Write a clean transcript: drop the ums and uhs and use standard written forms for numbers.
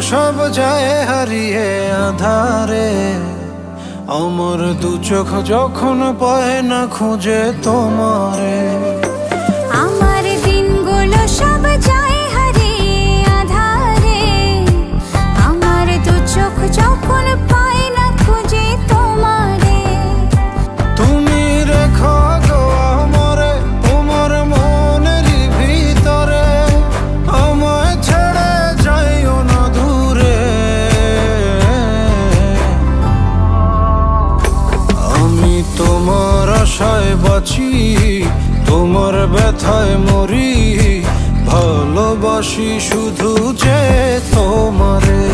সব যায় হারিয়ে আধারে, আমার দু চোখ যখন পায় না খুঁজে তোমারে। আমার দিনগুলো সব যায় হারিয়ে আধারে, আমার দু চোখ যখন পায় না খুঁজে তোমারে। তুমি রেখো গো আমরে তোমার মনের ভিতরে, আমায় ছেড়ে যাইও না দূরে। আমি তোমার আশায় বাঁচি, তোমার ব্যথায় মরি, ভালোবাসি শুধু যে তোমারে।